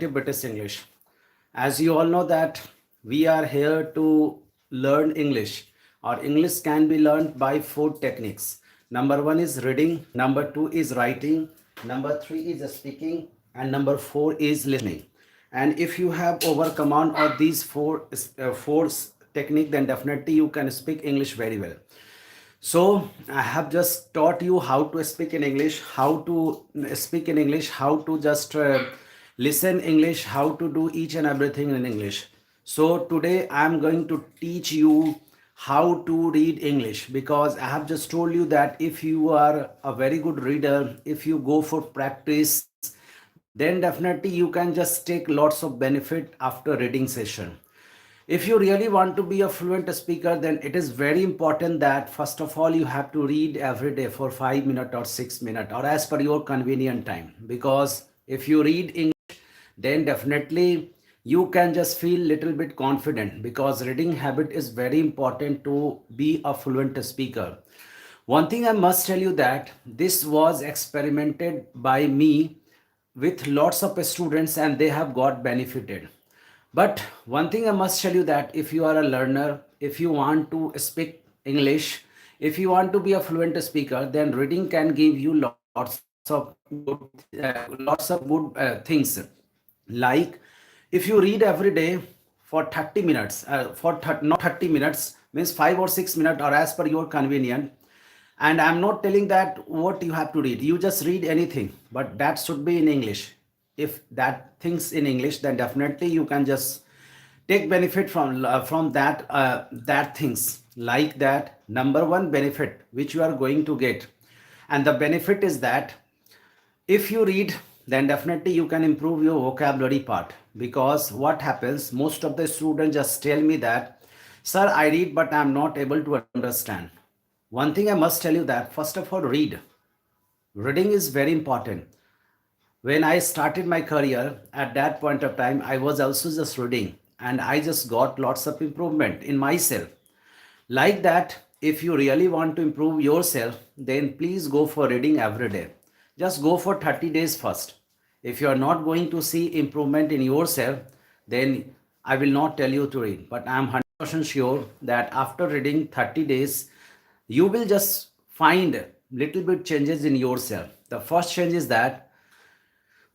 British English. As you all know that we are here to learn English, or English can be learned by four techniques. Number one is reading, number two is writing, number three is speaking, and number four is listening. And if you have overcome on all these four technique, then definitely you can speak English very well. So I have just taught you how to speak in English, how to speak in English, how to just listen English, how to do each and everything in English. So today I am going to teach you how to read English, because I have just told you that if you are a very good reader, if you go for practice, then definitely you can just take lots of benefit after reading session. If you really want to be a fluent speaker, then it is very important that first of all you have to read every day for 5 minutes or 6 minutes or as per your convenient time. Because if you read English, then definitely you can just feel little bit confident, because reading habit is very important to be a fluent speaker. One thing I must tell you that this was experimented by me with lots of students and they have got benefited. But one thing I must tell you that if you are a learner, if you want to speak English, if you want to be a fluent speaker, then reading can give you lots of good things. Like if you read every day for 30 minutes, not 30 minutes, means 5 or 6 minutes or as per your convenience. And I'm not telling that what you have to read. You just read anything, but that should be in English. If that things in English, then definitely you can just take benefit from that things. Like that, number one benefit which you are going to get, and the benefit is that if you read, then definitely you can improve your vocabulary part. Because what happens, most of the students just tell me that, sir, I read but I'm not able to understand. One thing I must tell you that first of all, reading is very important. When I started my career, at that point of time, I was also just reading and I just got lots of improvement in myself. Like that, if you really want to improve yourself, then please go for reading every day. Just go for 30 days first. If you are not going to see improvement in yourself, then I will not tell you to read. But I am 100% sure that after reading 30 days, you will just find little bit changes in yourself. The first change is that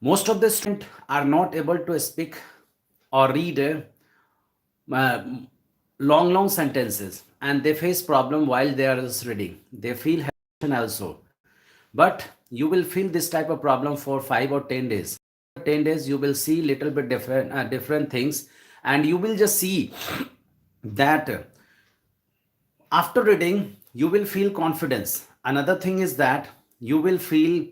most of the students are not able to speak or read uh, long sentences, and they face problem while they are just reading. They feel hesitation also, but you will feel this type of problem for 5 or 10 days. 10 days you will see little bit different things, and you will just see that after reading you will feel confidence. Another thing is that you will feel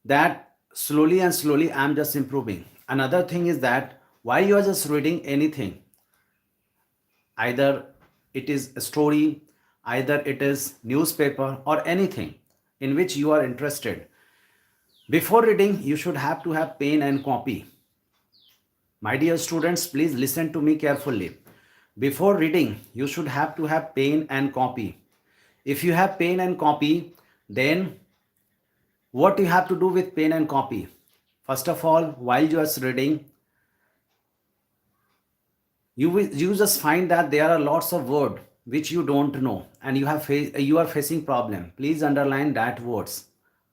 that slowly and slowly I'm just improving. Another thing is that while you are just reading anything, either it is a story, either it is newspaper or anything in which you are interested, before reading you should have to have pen and copy. My dear students, please listen to me carefully. Before reading, you should have to have pen and copy. If you have pen and copy, then what you have to do with pen and copy? First of all, while you are reading, you just find that there are lots of words which you don't know and you are facing problem. Please underline that words.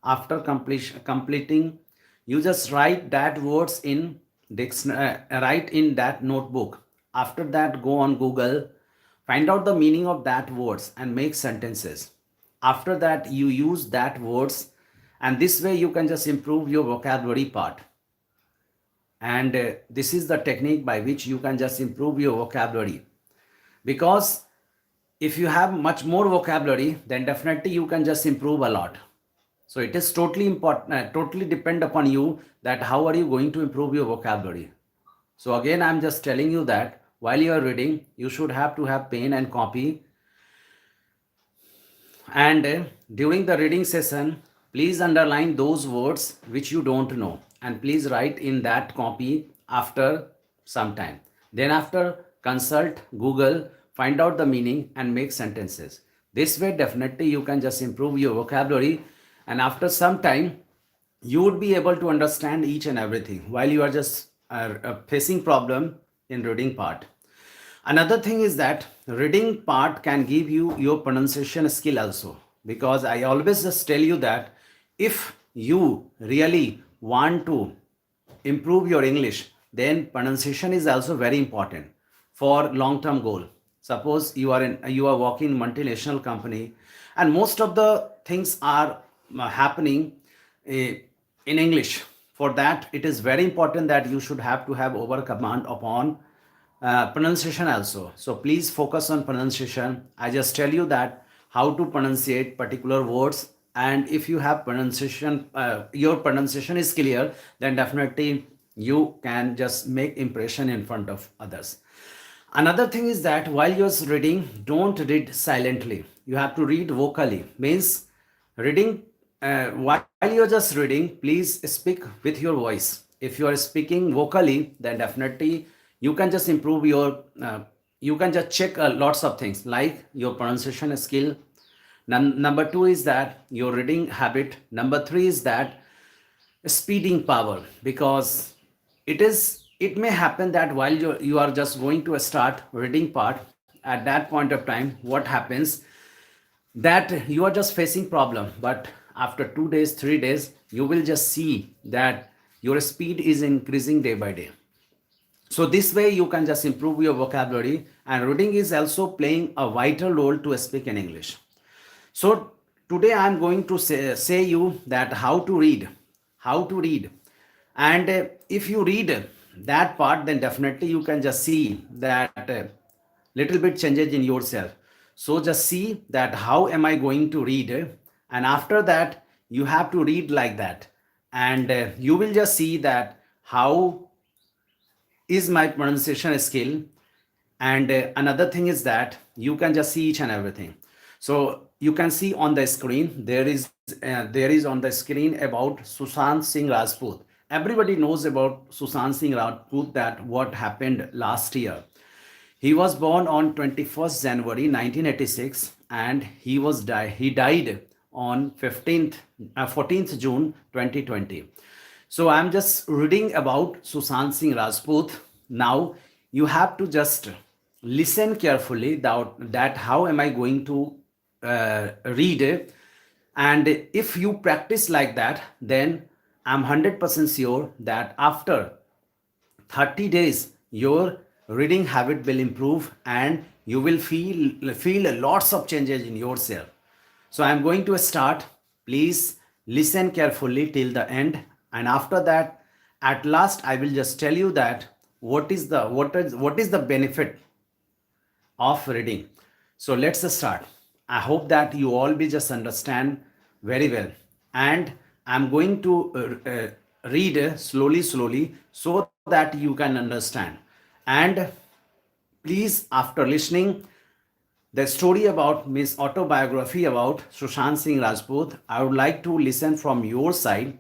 After completing, you just write that words in write in that notebook. After that, go on Google, find out the meaning of that words and make sentences. After that, you use that words, and this way you can just improve your vocabulary part. And this is the technique by which you can just improve your vocabulary. Because if you have much more vocabulary, then definitely you can just improve a lot. So it is totally important, totally depend upon you that how are you going to improve your vocabulary. So again, I'm just telling you that while you are reading, you should have to have pen and copy. And during the reading session, please underline those words which you don't know and please write in that copy after some time. Then after, consult Google, find out the meaning and make sentences. This way definitely you can just improve your vocabulary, and after some time you would be able to understand each and everything while you are just are facing problem in reading part. Another thing is that reading part can give you your pronunciation skill also, because I always just tell you that if you really want to improve your English, then pronunciation is also very important for long term goal. Suppose you are working in multinational company, and most of the things are happening in English. For that, it is very important that you should have to have over command upon pronunciation also. So please focus on pronunciation. I just tell you that how to pronunciate particular words, and if you have pronunciation, your pronunciation is clear, then definitely you can just make impression in front of others. Another thing is that while you're reading, don't read silently. You have to read vocally. Means reading while you're just reading, please speak with your voice. If you are speaking vocally, then definitely you can just improve your. You can just check lots of things like your pronunciation skill. Number two is that your reading habit. Number three is that speeding power, because it may happen that while you are just going to start reading part, at that point of time what happens that you are just facing problem, but after 2 days 3 days you will just see that your speed is increasing day by day. So this way you can just improve your vocabulary, and reading is also playing a vital role to speak in English. So today I am going to say you that how to read, and if you read that part, then definitely you can just see that little bit changes in yourself. So just see that how am I going to read, and after that you have to read like that, and you will just see that how is my pronunciation skill. And another thing is that you can just see each and everything. So you can see on the screen there is on the screen about Sushant Singh Rajput. Everybody knows about Sushant Singh Rajput, that what happened last year. He was born on 21st January 1986, and he died on 14th June 2020. So I'm just reading about Sushant Singh Rajput. Now you have to just listen carefully that how am I going to read it. And if you practice like that, then I'm 100% sure that after 30 days your reading habit will improve, and you will feel lots of changes in yourself. So I'm going to start. Please listen carefully till the end, and after that, at last I will just tell you that what is the benefit of reading. So let's start. I hope that you all be just understand very well, and I'm going to read slowly so that you can understand. And please, after listening the story about Miss autobiography about Sushant Singh Rajput, I would like to listen from your side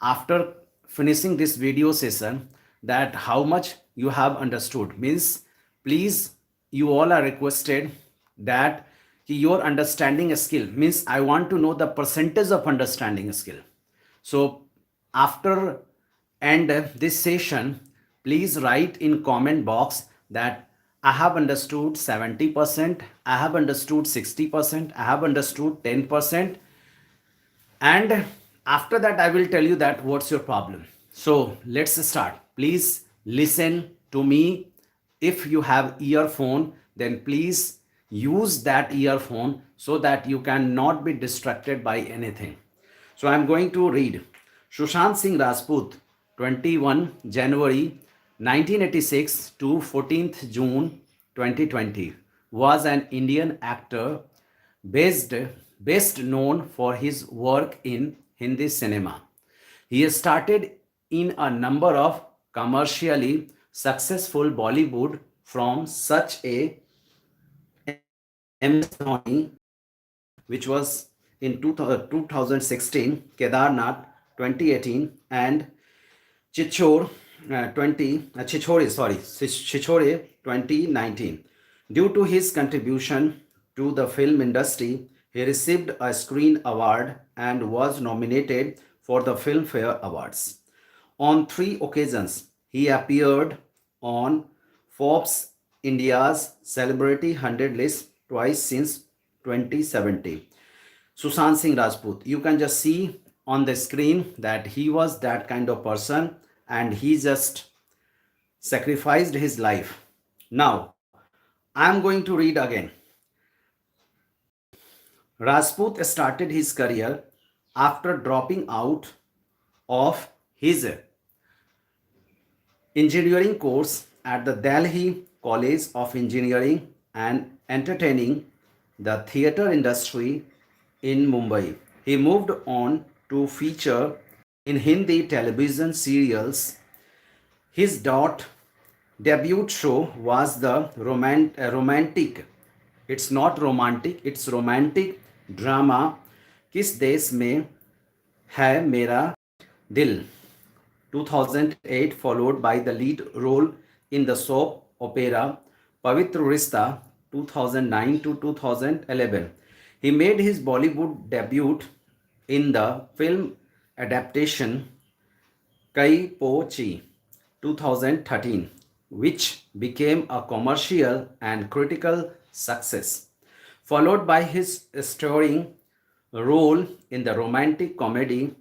after finishing this video session, that how much you have understood. Means please, you all are requested that your understanding skill, means I want to know the percentage of understanding skill. So after end this session, please write in comment box that I have understood 70%, I have understood 60%, I have understood 10, and after that I will tell you that what's your problem. So let's start. Please listen to me. If you have earphone, then please use that earphone so that you cannot be distracted by anything. So I'm going to read. Sushant Singh Rajput, 21 January 1986 to 14th June 2020, was an Indian actor best, best known for his work in Hindi cinema. He started in a number of commercially successful Bollywood from such a MS Dhoni, which was in 2016, Kedarnath 2018, and Chichore 2019. Due to his contribution to the film industry, he received a Screen Award and was nominated for the Filmfare Awards on 3 occasions. He appeared on Forbes India's Celebrity 100 list twice since 2017. Sushant Singh Rajput, you can just see on the screen that he was that kind of person and he just sacrificed his life. Now, I am going to read again. Rajput started his career after dropping out of his engineering course at the Delhi College of Engineering and Entertaining the theatre industry in Mumbai. He moved on to feature in Hindi television serials. His debut show was the romantic, it's not romantic, it's romantic drama किस देश में है मेरा दिल 2008, followed by the lead role in the soap opera Pavitra Rishta 2009 to 2011. He made his Bollywood debut in the film adaptation Kai Po Chi 2013, which became a commercial and critical success, followed by his starring role in the romantic comedy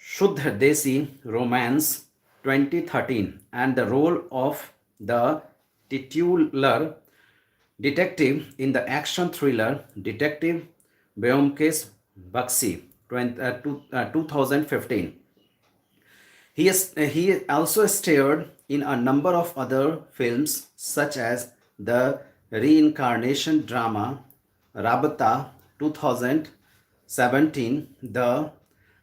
Shuddha Desi Romance 2013 and the role of the titular detective in the action thriller Detective Byomkesh Bakshi 2015. He also starred in a number of other films such as the reincarnation drama Rabata 2017, the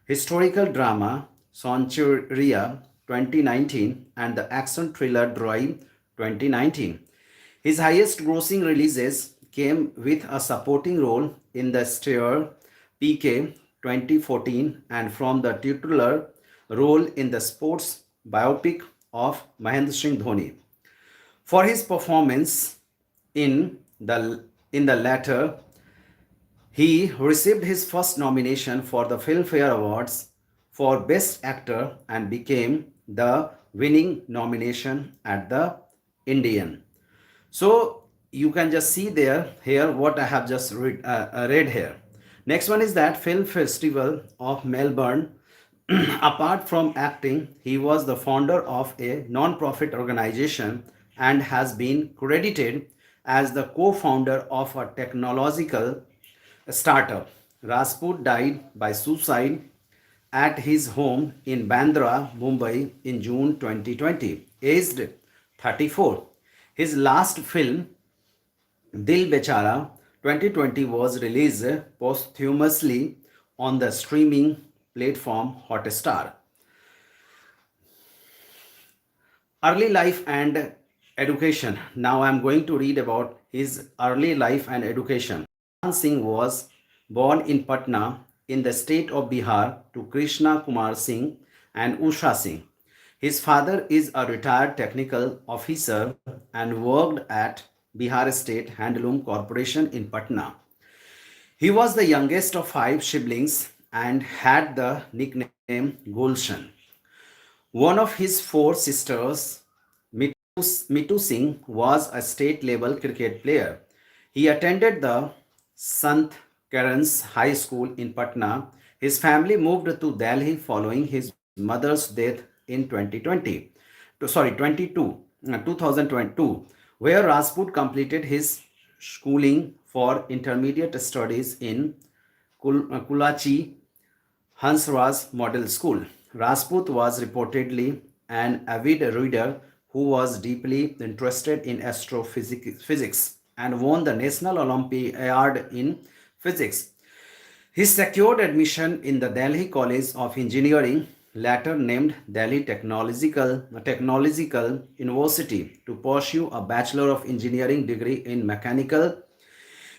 historical drama Sonchuria 2019, and the action thriller Drive 2019. His highest grossing releases came with a supporting role in the Star PK 2014 and from the titular role in the sports biopic of Mahendra Singh Dhoni. For his performance in the latter, he received his first nomination for the Filmfare Awards for Best Actor and became the winning nomination at the Indian. So you can just see there here what I have just read here. Next one is that Film Festival of Melbourne. Apart from acting, he was the founder of a non-profit organization and has been credited as the co-founder of a technological startup. Rajput died by suicide at his home in Bandra, Mumbai in June 2020, aged 34. His last film, Dil Bechara 2020, was released posthumously on the streaming platform Hotstar. Early life and education. Now I am going to read about his early life and education. Sushant Singh was born in Patna in the state of Bihar to Krishna Kumar Singh and Usha Singh. His father is a retired technical officer and worked at Bihar State Handloom Corporation in Patna. He was the youngest of five siblings and had the nickname Gulshan. One of his four sisters, Mitu Singh, was a state level cricket player. He attended the Sant Karan's High School in Patna. His family moved to Delhi following his mother's death in 2020. 2022, where Rajput completed his schooling for intermediate studies in Kulachi Hansraj Model School. Rajput was reportedly an avid reader who was deeply interested in astrophysics and won the National Olympiad in physics. He secured admission in the Delhi College of Engineering, later named Delhi Technological University, to pursue a Bachelor of Engineering degree in Mechanical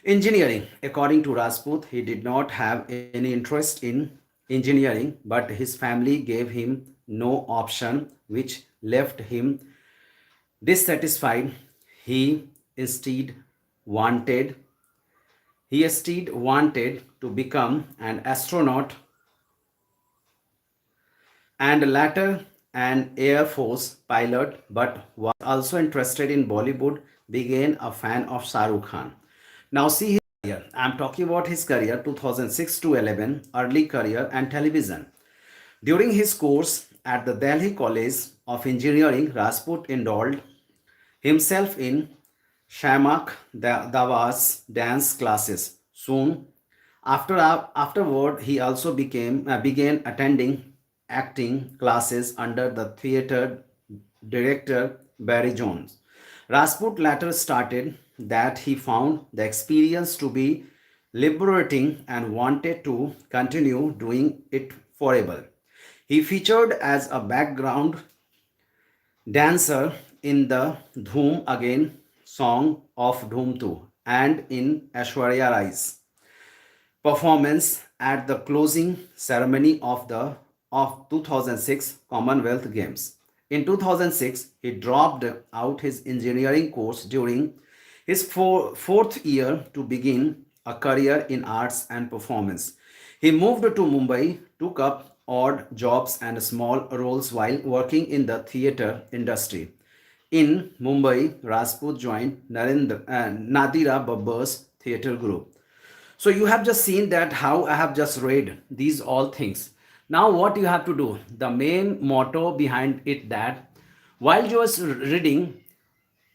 Engineering. According to Rajput, he did not have any interest in engineering, but his family gave him no option, which left him dissatisfied. He instead wanted wanted to become an astronaut and later an Air Force pilot but was also interested in Bollywood, began a fan of Shah Rukh Khan. Now see his career. I'm talking about his career 2006 to 11, early career and television. During his course at the Delhi College of Engineering, Rajput enrolled himself in Shamak Dawah's dance classes. Soon afterward, he also began attending acting classes under the theatre director Barry Jones. Rajput later stated that he found the experience to be liberating and wanted to continue doing it forever. He featured as a background dancer in the Dhoom Again song of Dhoom 2 and in Aishwarya Rai's performance at the closing ceremony of 2006 Commonwealth Games. In 2006, he dropped out his engineering course during his fourth year to begin a career in arts and performance. He moved to Mumbai, took up odd jobs and small roles while working in the theatre industry. In Mumbai, Rajput joined Nadira Babbar's theatre group. So you have just seen that how I have just read these all things. Now what you have to do, the main motto behind it, that while you are reading,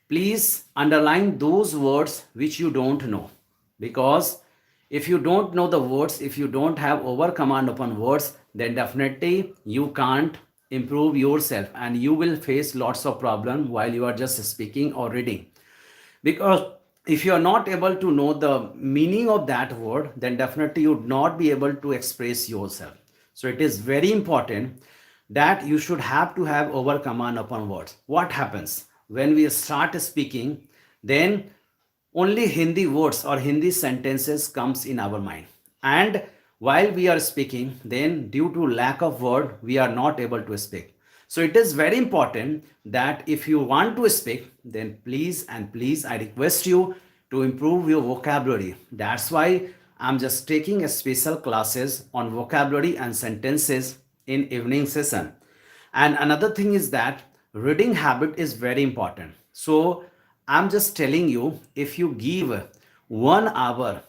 please underline those words which you don't know, because if you don't know the words, if you don't have over command upon words, then definitely you can't improve yourself and you will face lots of problem while you are just speaking or reading. Because if you are not able to know the meaning of that word, then definitely you would not be able to express yourself. So it is very important that you should have to have over command upon words. What happens when we start speaking, then only Hindi words or Hindi sentences comes in our mind, and while we are speaking, then due to lack of word we are not able to speak. So it is very important that if you want to speak, then please and please I request you to improve your vocabulary. That's why I'm just taking a special classes on vocabulary and sentences in evening session. And another thing is that reading habit is very important. So I'm just telling you, if you give 1 hour,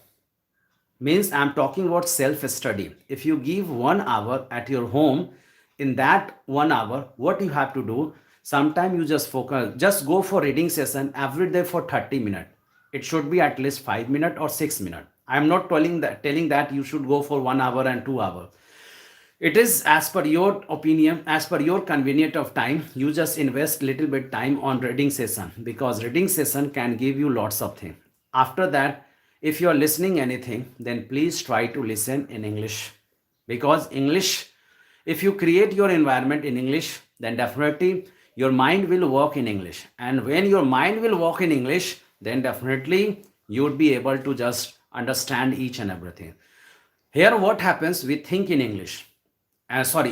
means I'm talking about self study, if you give 1 hour at your home, in that 1 hour what you have to do, sometime you just focus, just go for reading session every day for 30 minutes. It should be at least 5 minutes or 6 minutes. I'm not telling that you should go for 1 hour and 2 hour. It is as per your opinion, as per your convenient of time. You just invest little bit time on reading session, because reading session can give you lots of things. After that, if you are listening anything, then please try to listen in English, because English, if you create your environment in English, then definitely your mind will work in English, and when your mind will work in English, then definitely you would be able to just understand each and everything. Here what happens, we think in English,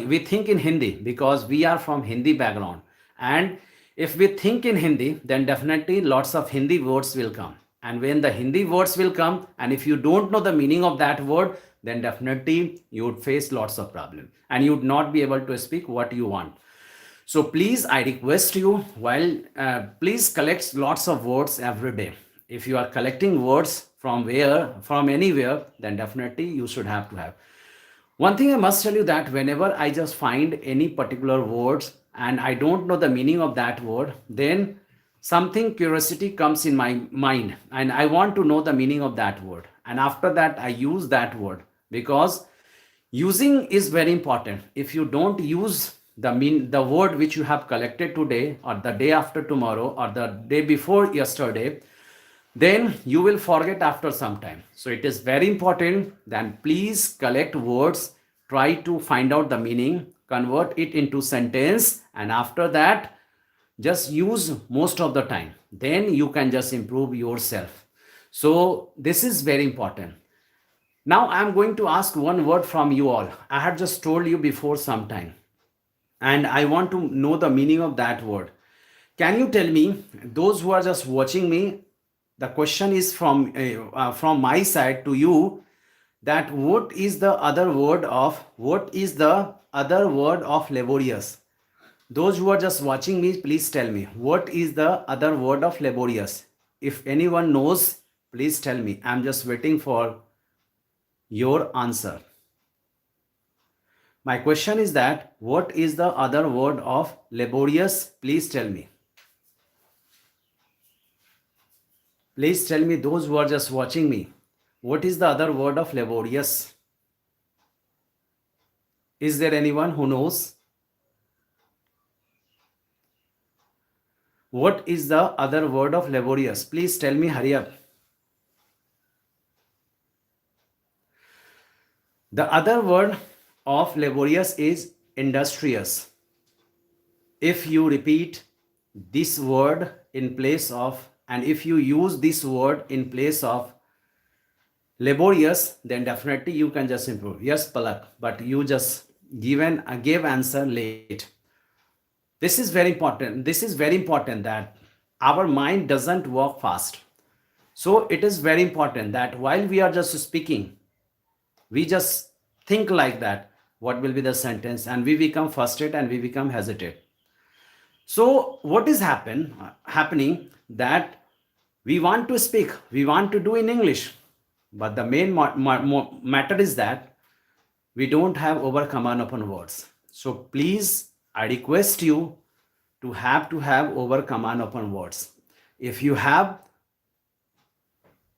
we think in Hindi because we are from Hindi background. And if we think in Hindi, then definitely lots of Hindi words will come. And when the Hindi words will come, and if you don't know the meaning of that word, then definitely you would face lots of problem and you would not be able to speak what you want. So please, I request you, while please collect lots of words every day. If you are collecting words from anywhere, then definitely you should have to have. One thing I must tell you, that whenever I just find any particular words and I don't know the meaning of that word, then something curiosity comes in my mind and I want to know the meaning of that word. And after that, I use that word, because using is very important. If you don't use the word which you have collected today or the day after tomorrow or the day before yesterday, then you will forget after some time. So it is very important. Then please collect words, try to find out the meaning, convert it into sentence, and after that just use most of the time. Then you can just improve yourself. So this is very important. Now I'm going to ask one word from you all. I had just told you before some time, and I want to know the meaning of that word. Can you tell me, those who are just watching me, the question is from my side to you, that what is the other word of laborious? Those who are just watching me, please tell me what is the other word of laborious. If anyone knows, please tell me. I'm just waiting for your answer. My question is that what is the other word of laborious? Please tell me. Please tell me, those who are just watching me, what is the other word of laborious? Is there anyone who knows? What is the other word of laborious? Please tell me, hurry up. The other word of laborious is industrious. If you repeat this word in place of, and if you use this word in place of laborious, then definitely you can just improve. Yes, Palak, but you just gave answer late. This is very important. This is very important that our mind doesn't work fast. So it is very important that while we are just speaking, we just think like that what will be the sentence, and we become frustrated and we become hesitate. So what is happening that we want to speak, we want to do in English, but the main matter is that we don't have over command upon words. So please, I request you to have over command upon words. If you have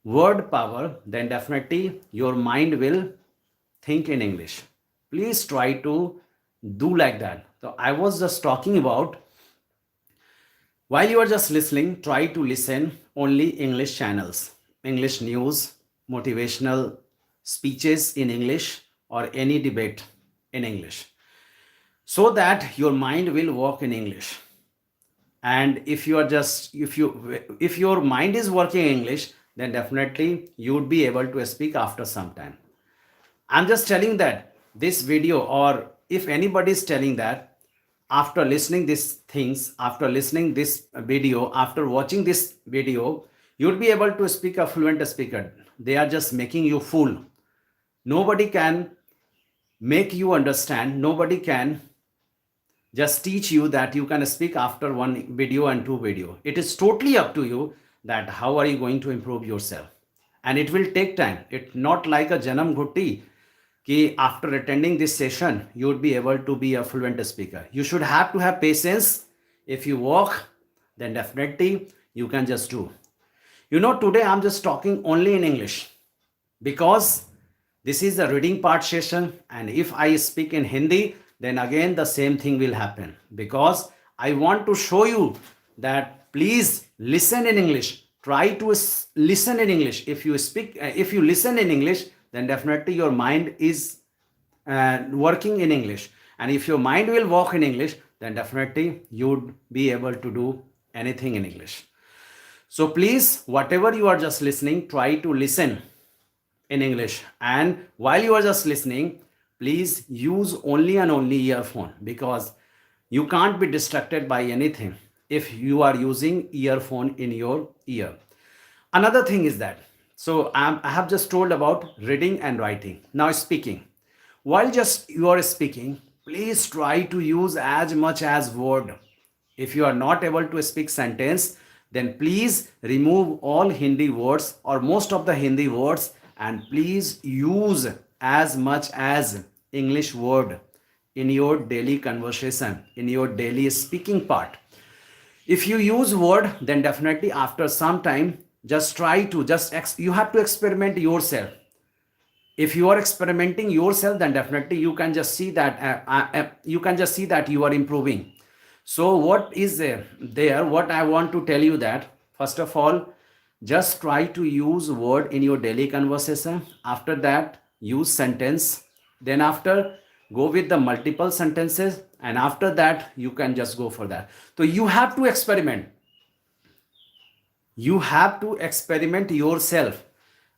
word power, then definitely your mind will think in English. Please try to do like that. So I was just talking about, while you are just listening, try to listen only English channels, English news, motivational speeches in English, or any debate in English, so that your mind will work in English. And if you are just if your mind is working in English, then definitely you would be able to speak after some time. I'm just telling that this video, or if anybody is telling that after listening these things, after listening this video, after watching this video, you'd be able to speak a fluent speaker. They are just making you fool. Nobody can make you understand. Nobody can just teach you that you can speak after one video and two video. It is totally up to you that how are you going to improve yourself. And it will take time. It's not like a Janam Ghutti कि after attending this session, you would be able to be a fluent speaker. You should have to have patience. If you work, then definitely you can just do. You know, today I'm just talking only in English because this is a reading part session. And if I speak in Hindi, then again the same thing will happen, because I want to show you that please listen in English. Try to listen in English. If you listen in English, then definitely your mind is working in English. And if your mind will work in English, then definitely you would be able to do anything in English. So please, whatever you are just listening, try to listen in English. And while you are just listening, please use only and only earphone, because you can't be distracted by anything if you are using earphone in your ear. Another thing is that, so I have just told about reading and writing. Now speaking. While just you are speaking, please try to use as much as word. If you are not able to speak sentence, then please remove all Hindi words or most of the Hindi words, and please use as much as English word in your daily conversation, in your daily speaking part. If you use word, then definitely after some time, just try to you have to experiment yourself. If you are experimenting yourself, then definitely you can just see that you are improving. So what is there what I want to tell you, that first of all, just try to use word in your daily conversation. After that, use sentence. Then after, go with the multiple sentences, and after that you can just go for that. So you have to experiment. You have to experiment yourself,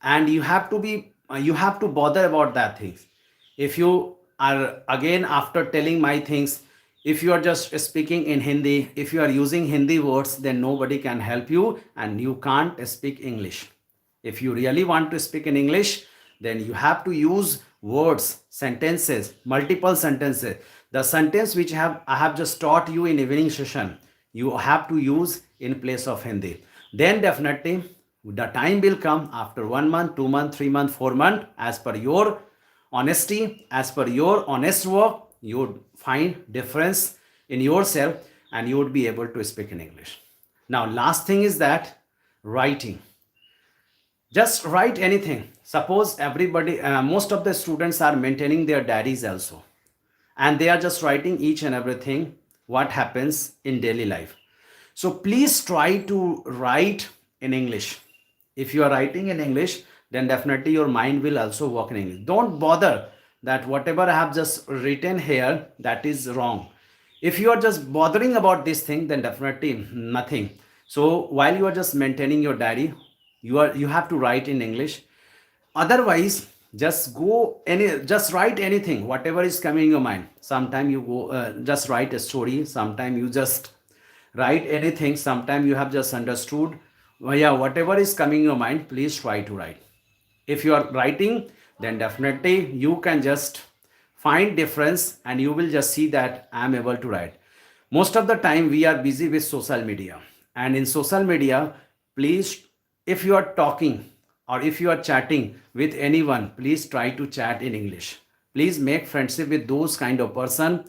and you have to bother about that things. If you are, again, after telling my things, if you are just speaking in Hindi, if you are using Hindi words, then nobody can help you and you can't speak English. If you really want to speak in English, then you have to use words, sentences, multiple sentences. The sentence which I have just taught you in evening session, you have to use in place of Hindi. Then definitely the time will come after 1 month, 2 month, 3 month, 4 month, as per your honesty, as per your honest work, you would find difference in yourself and you would be able to speak in English. Now last thing is that writing. Just write anything. Suppose everybody, most of the students are maintaining their diaries also, and they are just writing each and everything what happens in daily life. So please try to write in English. If you are writing in English, then definitely your mind will also work in English. Don't bother that whatever I have just written here, that is wrong. If you are just bothering about this thing, then definitely nothing. So while you are just maintaining your diary, you have to write in English. Otherwise, just write anything whatever is coming in your mind. Sometime you go just write a story, sometime you just write anything, sometime you have just understood. Well, yeah, whatever is coming in your mind, please try to write. If you are writing, then definitely you can just find difference and you will just see that I am able to write. Most of the time we are busy with social media, and in social media, please, if you are talking or if you are chatting with anyone, please try to chat in English. Please make friendship with those kind of person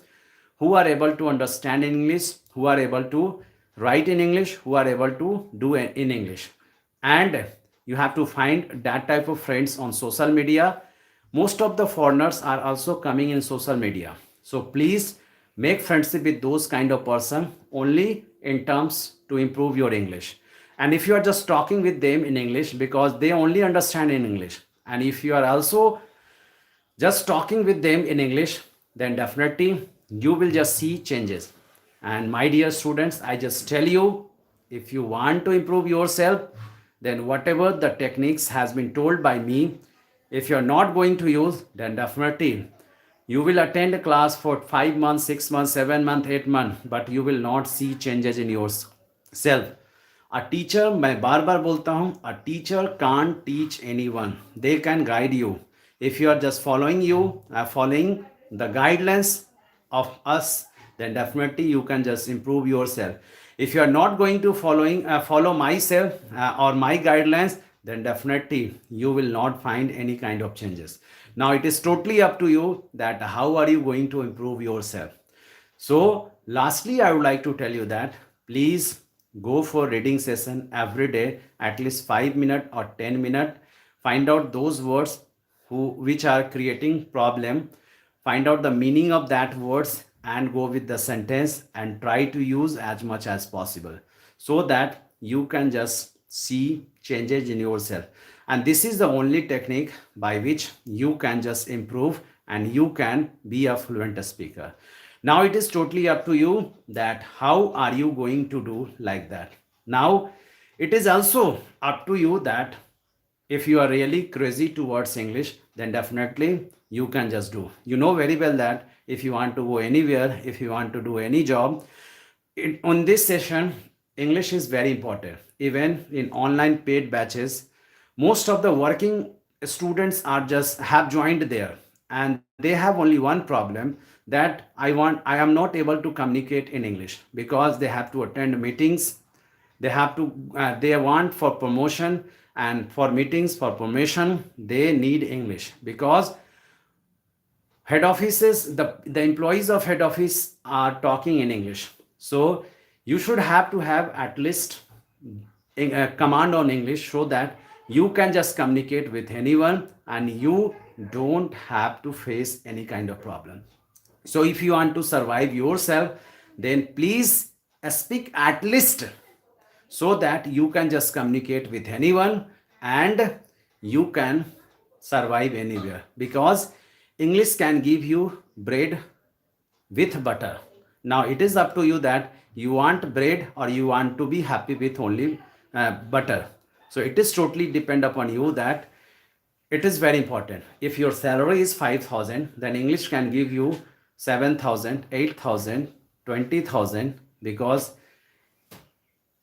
who are able to understand in English, who are able to write in English, who are able to do in English. And you have to find that type of friends on social media. Most of the foreigners are also coming in social media. So please make friendship with those kind of person only in terms to improve your English. And if you are just talking with them in English because they only understand in English, and if you are also just talking with them in English, then definitely you will just see changes. And my dear students, I just tell you, if you want to improve yourself, then whatever the techniques has been told by me, if you're not going to use, then definitely you will attend a class for 5 months, 6 months, 7 months, 8 months, but you will not see changes in yourself. A teacher, मैं बार बार बोलता हूँ, a teacher can't teach anyone. They can guide you. If you are just following the guidelines of us, then definitely you can just improve yourself. If you are not going to follow myself or my guidelines, then definitely you will not find any kind of changes. Now it is totally up to you that how are you going to improve yourself. So lastly, I would like to tell you that please go for reading session every day, at least 5 minutes or 10 minutes. Find out those words which are creating problem. Find out the meaning of that words and go with the sentence and try to use as much as possible so that you can just see changes in yourself. And this is the only technique by which you can just improve and you can be a fluent speaker. Now it is totally up to you that how are you going to do like that. Now it is also up to you that if you are really crazy towards English, then definitely you can just do. You know very well that if you want to go anywhere, if you want to do any job, on this session, English is very important. Even in online paid batches, most of the working students are just have joined there, and they have only one problem, that I am not able to communicate in English because they have to attend meetings, they want for promotion, and for meetings, for promotion, they need English because head offices, the employees of head office are talking in English. So you should have to have at least a command on English so that you can just communicate with anyone and you don't have to face any kind of problem. So if you want to survive yourself, then please speak at least so that you can just communicate with anyone and you can survive anywhere, because English can give you bread with butter. Now it is up to you that you want bread or you want to be happy with only butter. So it is totally depend upon you. That it is very important. If your salary is 5,000, then English can give you 7,000, 8,000, 20,000, because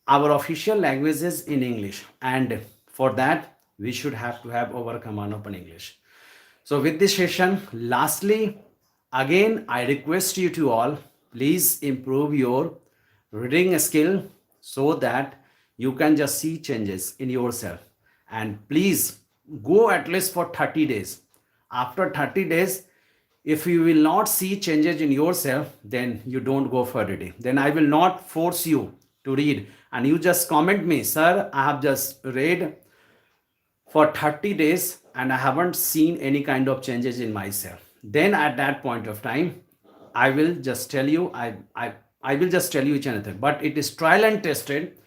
our official language is in English, and for that we should have to have over command upon English. So with this session, lastly, Again, I request you to all, please improve your reading skill so that you can just see changes in yourself. And please go at least for 30 days. After 30 days, if you will not see changes in yourself, then you don't go for reading. Then I will not force you to read. And you just comment me, sir, I have just read for 30 days and I haven't seen any kind of changes in myself. Then at that point of time, I will just tell you, I will just tell you each and everything. But it is trial and tested.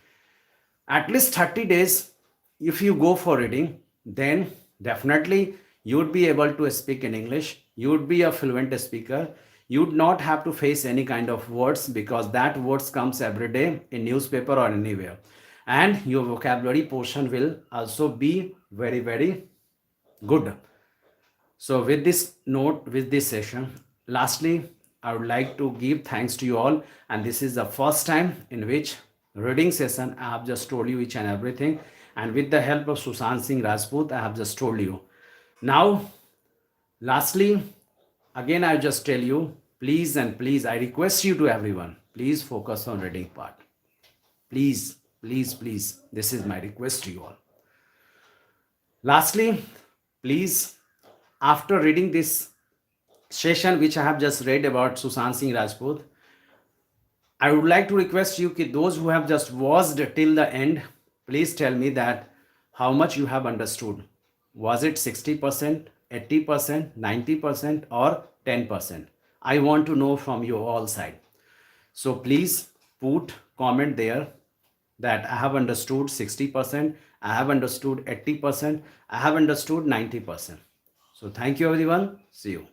At least 30 days, if you go for reading, then definitely you would be able to speak in English. You would be a fluent speaker. You would not have to face any kind of words because that words comes every day in newspaper or anywhere. And your vocabulary portion will also be very, very good. So with this note, with this session, lastly, I would like to give thanks to you all. And this is the first time in which reading session, I have just told you each and everything. And with the help of Sushant Singh Rajput, I have just told you. Now, lastly, again, I just tell you, please and please, I request you to everyone, please focus on reading part. Please, please, please. This is my request to you all. Lastly, please, after reading this session which I have just read about Sushant Singh Rajput, I would like to request you that those who have just watched till the end, please tell me that how much you have understood. Was it 60%, 80%, 90%, or 10%? I want to know from you all side. So please put comment there that I have understood 60%, I have understood 80%, I have understood 90%. So thank you everyone. See you.